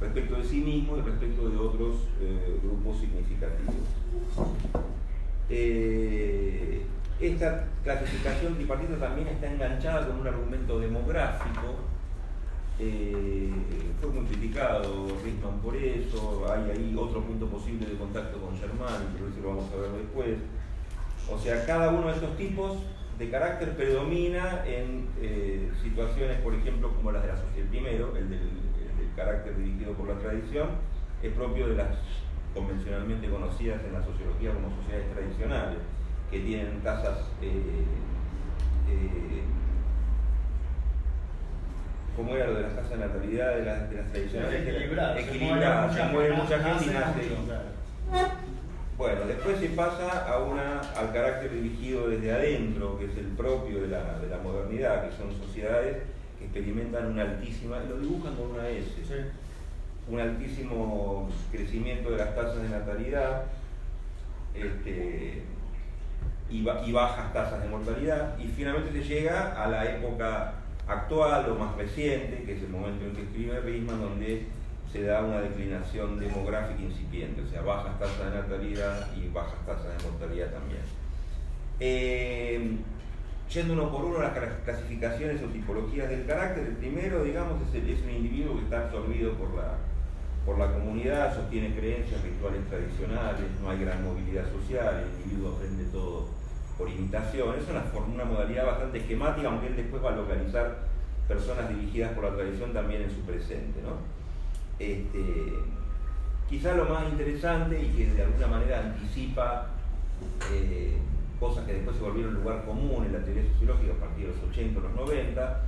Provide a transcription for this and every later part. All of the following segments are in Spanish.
respecto de sí mismo y respecto de otros grupos significativos. Esta clasificación tripartita también está enganchada con un argumento demográfico. Fue muy criticado Riemann por eso. Hay ahí otro punto posible de contacto con Germán, pero eso lo vamos a ver después. O sea, cada uno de estos tipos de carácter predomina en situaciones, por ejemplo, como las de la sociedad. El primero, el del carácter dirigido por la tradición, es propio de las convencionalmente conocidas en la sociología como sociedades tradicionales, que tienen tasas ¿cómo era lo de las tasas de natalidad de las tradicionales? Equilibradas, se muere mucha gente y nace. Bueno, después se pasa al carácter dirigido desde adentro, que es el propio de la modernidad, que son sociedades que experimentan una altísima, lo dibujan con una S, sí, un altísimo crecimiento de las tasas de natalidad, y bajas tasas de mortalidad, y finalmente se llega a la época actual o más reciente, que es el momento en que escribe Riemann, donde se da una declinación demográfica incipiente, o sea, bajas tasas de natalidad y bajas tasas de mortalidad también. Yendo uno por uno a las clasificaciones o tipologías del carácter, el primero, digamos, es un individuo que está absorbido por la comunidad, sostiene creencias, rituales tradicionales, no hay gran movilidad social, el individuo aprende todo por imitación. Es una modalidad bastante esquemática, aunque él después va a localizar personas dirigidas por la tradición también en su presente, ¿no? Quizá lo más interesante y que de alguna manera anticipa cosas que después se volvieron lugar común en la teoría sociológica a partir de los 80 o los 90,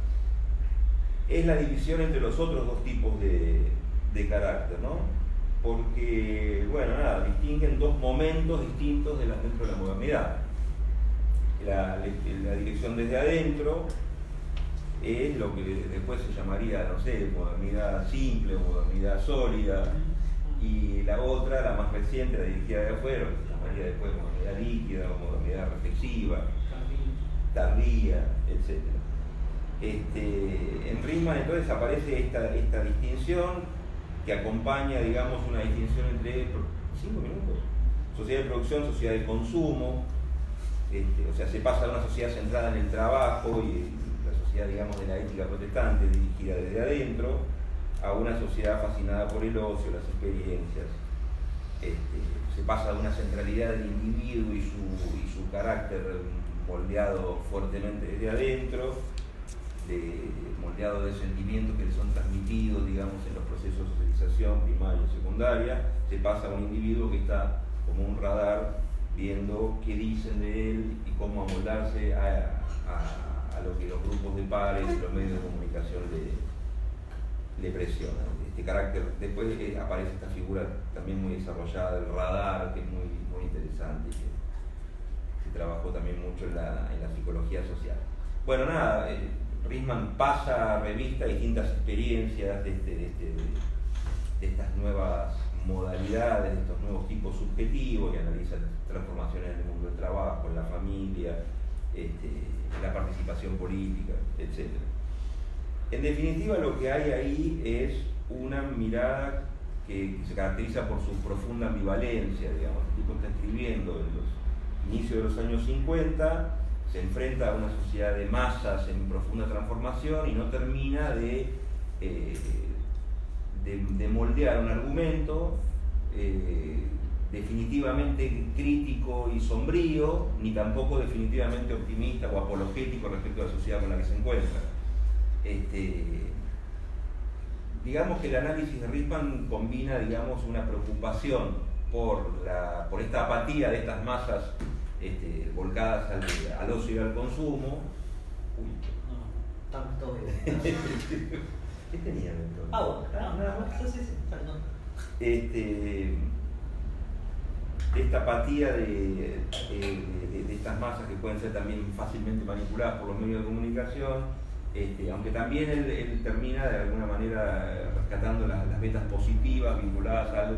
es la división entre los otros dos tipos de carácter, ¿no? Porque, bueno, nada, distinguen dos momentos distintos dentro de la modernidad. La dirección desde adentro es lo que después se llamaría, no sé, modernidad simple o modernidad sólida, y la otra, la más reciente, la dirigida de afuera, que se llamaría después modernidad líquida o modernidad reflexiva, tardía, etc. En Riemann entonces aparece esta distinción que acompaña, digamos, una distinción entre 5 minutos, sociedad de producción, sociedad de consumo. O sea, se pasa de una sociedad centrada en el trabajo y la sociedad, digamos, de la ética protestante, dirigida desde adentro, a una sociedad fascinada por el ocio, las experiencias. Se pasa de una centralidad del individuo y su carácter moldeado fuertemente desde adentro, moldeado de sentimientos que le son transmitidos, digamos, en los procesos de socialización primaria y secundaria. Se pasa a un individuo que está como un radar viendo qué dicen de él y cómo amoldarse a lo que los grupos de pares y los medios de comunicación le presionan. Este carácter, después aparece esta figura también muy desarrollada del radar, que es muy, muy interesante, que se trabajó también mucho en la psicología social. Bueno, nada, Riemann pasa a revista distintas experiencias de estas nuevas modalidades, de estos nuevos tipos subjetivos, y analiza las transformaciones en el mundo del trabajo, en la familia, la participación política, etc. En definitiva, lo que hay ahí es una mirada que se caracteriza por su profunda ambivalencia, digamos. El tipo está escribiendo en los inicios de los años 50, se enfrenta a una sociedad de masas en profunda transformación y no termina de moldear un argumento definitivamente crítico y sombrío, ni tampoco definitivamente optimista o apologético respecto a la sociedad con la que se encuentra. Digamos que el análisis de Riemann combina, digamos, una preocupación por esta apatía de estas masas volcadas al ocio y al consumo. No, estamos todos bien. ¿Qué tenían entonces? Bueno, nada más, sí, perdón. Esta apatía de estas masas que pueden ser también fácilmente manipuladas por los medios de comunicación, aunque también él termina de alguna manera rescatando las vetas positivas vinculadas al,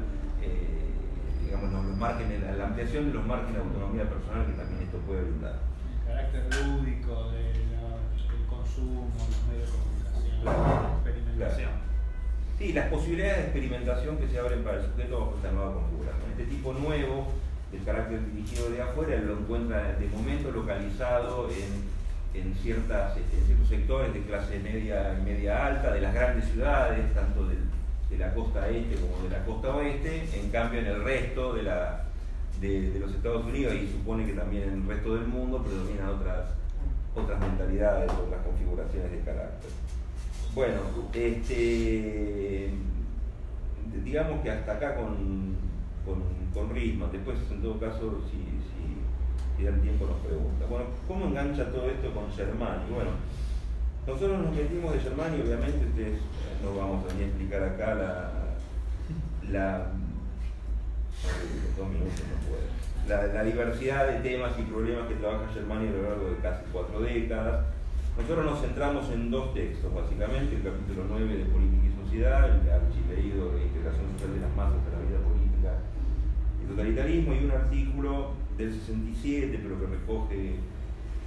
digamos, los márgenes, la ampliación de los márgenes de autonomía personal que también esto puede brindar. El carácter lúdico del consumo, los medios de comunicación, la experimentación. Claro. Sí, las posibilidades de experimentación que se abren para el sujeto bajo esta nueva configuración. Este tipo nuevo, el carácter dirigido de afuera, lo encuentra de momento localizado en ciertos sectores de clase media y media alta, de las grandes ciudades, tanto de la costa este como de la costa oeste. En cambio, en el resto de los Estados Unidos, y supone que también en el resto del mundo, predominan otras mentalidades, otras configuraciones de carácter. Bueno, digamos que hasta acá con Riemann. Después, en todo caso, si dan tiempo, nos pregunta. Bueno, ¿cómo engancha todo esto con Germani? Bueno, nosotros nos metimos de Germani, obviamente, ustedes no vamos a ni a explicar acá la diversidad de temas y problemas que trabaja Germani a lo largo de casi 4 décadas. Nosotros nos centramos en 2 textos, básicamente, el capítulo 9 de Política y Sociedad, el archileído de Integración Social de las Masas a la Vida Política y Totalitarismo, y un artículo del 67, pero que recoge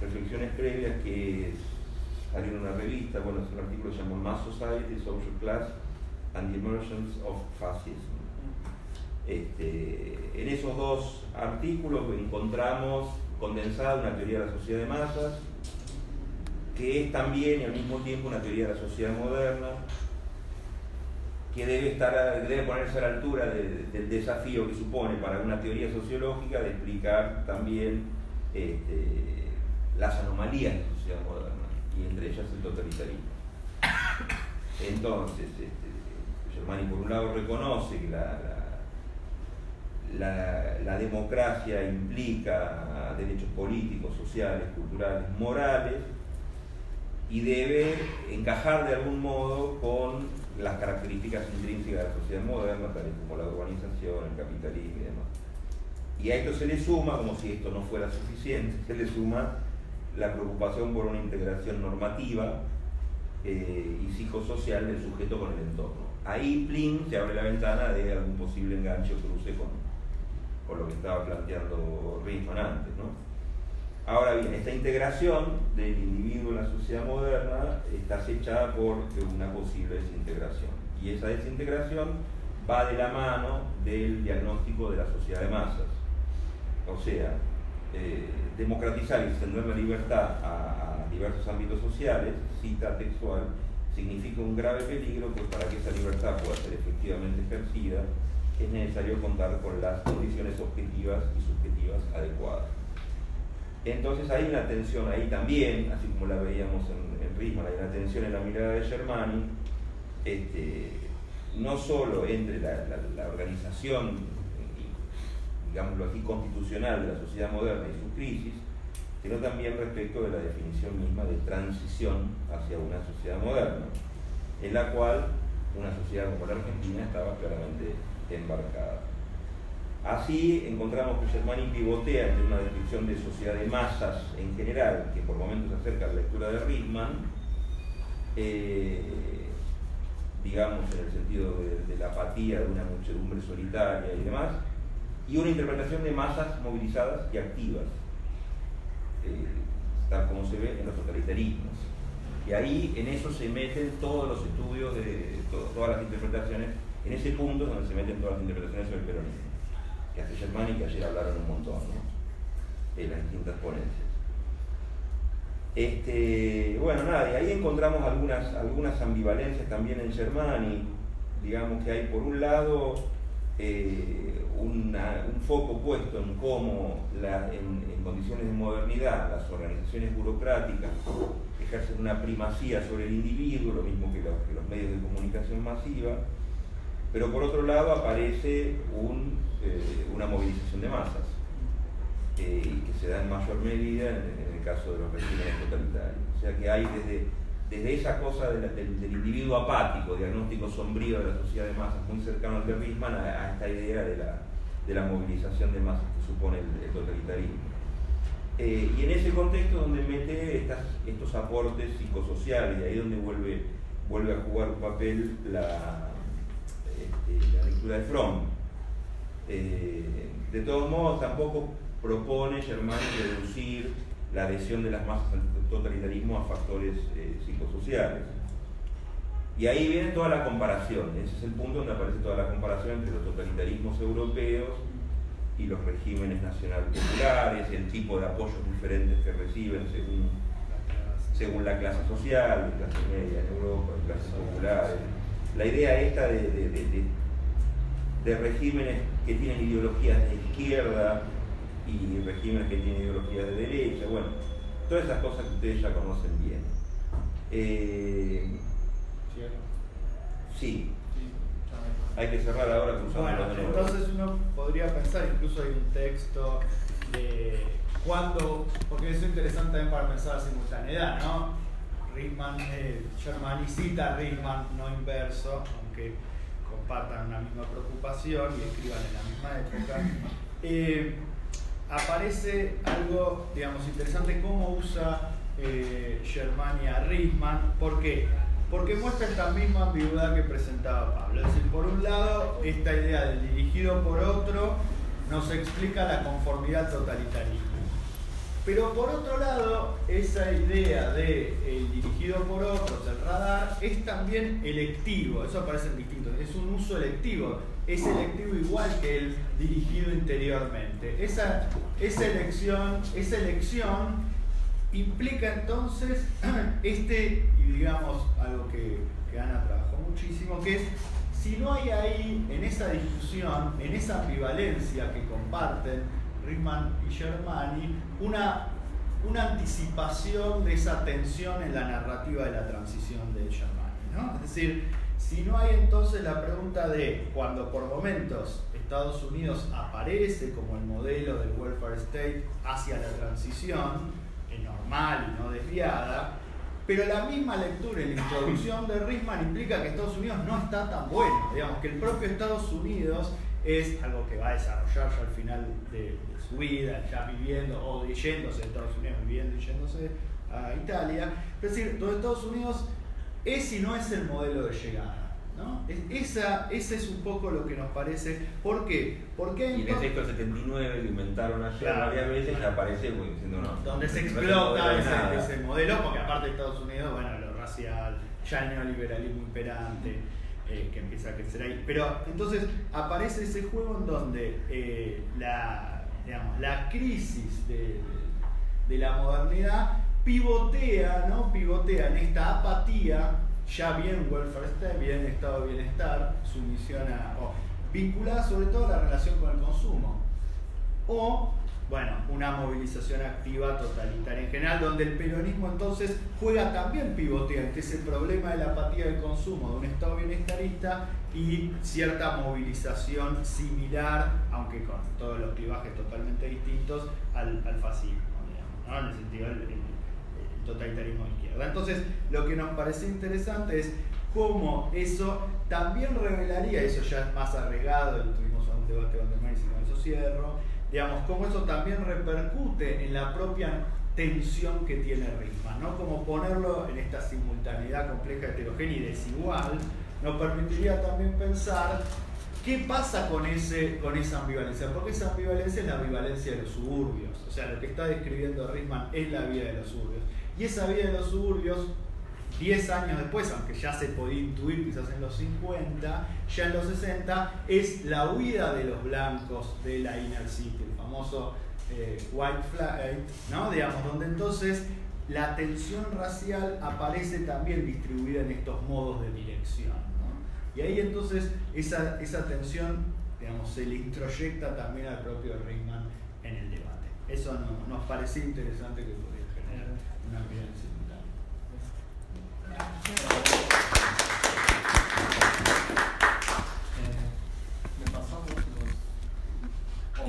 reflexiones previas que salió en una revista. Bueno, es un artículo que se llama Mass Society, Social Class and the Emergence of Fascism. En esos 2 artículos encontramos condensada una teoría de la sociedad de masas, que es también y al mismo tiempo una teoría de la sociedad moderna, que debe ponerse a la altura del desafío que supone para una teoría sociológica de explicar también las anomalías de la sociedad moderna, y entre ellas el totalitarismo. Entonces, Germani por un lado reconoce que la democracia implica derechos políticos, sociales, culturales, morales, y debe encajar de algún modo con las características intrínsecas de la sociedad moderna, tales como la urbanización, el capitalismo y demás. Y a esto se le suma, como si esto no fuera suficiente, se le suma la preocupación por una integración normativa y psicosocial del sujeto con el entorno. Ahí, plin, se abre la ventana de algún posible enganche o cruce con lo que estaba planteando Riemann antes, ¿no? Ahora bien, esta integración del individuo en la sociedad moderna está acechada por una posible desintegración. Y esa desintegración va de la mano del diagnóstico de la sociedad de masas. O sea, democratizar y extender la libertad a diversos ámbitos sociales, cita textual, significa un grave peligro, pues para que esa libertad pueda ser efectivamente ejercida, es necesario contar con las condiciones objetivas y subjetivas adecuadas. Entonces hay una tensión ahí también, así como la veíamos en Riemann, hay una tensión en la mirada de Germani, no solo entre la organización, digámoslo así, constitucional de la sociedad moderna y su crisis, sino también respecto de la definición misma de transición hacia una sociedad moderna, en la cual una sociedad como la Argentina estaba claramente embarcada. Así encontramos que Germani pivotea entre una descripción de sociedad de masas en general, que por momentos se acerca a la lectura de Riemann, digamos en el sentido de la apatía de una muchedumbre solitaria y demás, y una interpretación de masas movilizadas y activas, tal como se ve en los totalitarismos. Y ahí en eso se meten todos los estudios de todas las interpretaciones, en ese punto es donde se meten todas las interpretaciones sobre el peronismo, que hace Germani, que ayer hablaron un montón, ¿no? En las distintas ponencias. Bueno, nada, y ahí encontramos algunas ambivalencias también en Germani. Digamos que hay por un lado un foco puesto en cómo en condiciones de modernidad las organizaciones burocráticas ejercen una primacía sobre el individuo, lo mismo que los medios de comunicación masiva, pero por otro lado aparece una movilización de masas, que se da en mayor medida en el caso de los regímenes totalitarios. O sea que hay desde esa cosa del individuo apático, diagnóstico sombrío de la sociedad de masas muy cercano al de Riemann, a esta idea de la movilización de masas que supone el totalitarismo. Y en ese contexto donde mete estos aportes psicosociales, y ahí donde vuelve a jugar un papel la lectura de Fromm. De todos modos, tampoco propone Germani reducir la adhesión de las masas al totalitarismo a factores psicosociales. Y ahí viene toda la comparación, ese es el punto donde aparece toda la comparación entre los totalitarismos europeos y los regímenes nacionales populares, el tipo de apoyos diferentes que reciben según la clase social, clase media en Europa, clases populares. La idea esta de regímenes que tienen ideologías de izquierda y regímenes que tienen ideologías de derecha, bueno, todas esas cosas que ustedes ya conocen bien. Sí. Hay que cerrar ahora cruzando Bueno, los dedos. entonces uno podría pensar, incluso hay un texto de cuándo, porque eso es interesante también para pensar la simultaneidad, ¿no? Germani cita a Riemann, no inverso, aunque compartan una misma preocupación y escriban en la misma época. Aparece algo, digamos, interesante, cómo usa Germani a Riemann. ¿Por qué? Porque muestra esta misma ambigüedad que presentaba Pablo. Es decir, por un lado, esta idea del dirigido por otro nos explica la conformidad al totalitarismo. Pero por otro lado, esa idea de el dirigido por otros, el radar, es también electivo. Eso aparece en distintos. Es un uso electivo. Es electivo igual que el dirigido interiormente. Esa elección implica entonces y digamos algo que Ana trabajó muchísimo, que es si no hay ahí, en esa discusión, en esa ambivalencia que comparten Riemann y Germani, una anticipación de esa tensión en la narrativa de la transición de Germani, ¿no? Es decir, si no hay entonces la pregunta de cuando por momentos Estados Unidos aparece como el modelo del welfare state hacia la transición, normal y no desviada, pero la misma lectura en la introducción de Riemann implica que Estados Unidos no está tan bueno, digamos que el propio Estados Unidos es algo que va a desarrollar ya al final de su vida, ya viviendo o yéndose de Estados Unidos, viviendo y yéndose a Italia, es decir, donde Estados Unidos es y no es el modelo de llegada, ¿no? Ese es un poco lo que nos parece. ¿Por qué? Porque y en el texto 79 que inventaron ayer varias veces ya aparece diciendo no. Donde se explota ese modelo, porque aparte de Estados Unidos, bueno, lo racial, ya el neoliberalismo imperante, que empieza a crecer ahí. Pero entonces aparece ese juego en donde la crisis de la modernidad pivotea en esta apatía, ya bien welfare state, bien estado de bienestar, sumisión vinculada sobre todo a la relación con el consumo, o bueno, una movilización activa totalitaria en general, donde el peronismo entonces juega también pivotea entre ese problema de la apatía del consumo, de un estado bienestarista y cierta movilización similar, aunque con todos los clivajes totalmente distintos, al fascismo, digamos, ¿no? En el sentido del totalitarismo de izquierda. Entonces, lo que nos parece interesante es cómo eso también revelaría, eso ya es más arriesgado, tuvimos un debate con Germán y con eso cierro, digamos, cómo eso también repercute en la propia tensión que tiene Riemann, ¿no? Como ponerlo en esta simultaneidad compleja, heterogénea y desigual, nos permitiría también pensar qué pasa con esa ambivalencia, porque esa ambivalencia es la ambivalencia de los suburbios, o sea, lo que está describiendo Riemann es la vida de los suburbios. Y esa vida de los suburbios, 10 años después, aunque ya se podía intuir quizás en los 50, ya en los 60, es la huida de los blancos de la inner city, el famoso white flight, ¿no? Digamos, donde entonces la tensión racial aparece también distribuida en estos modos de dirección, ¿no? Y ahí entonces esa tensión, digamos, se le introyecta también al propio Riemann en el debate. Eso nos parecía interesante que podría generar una mirada.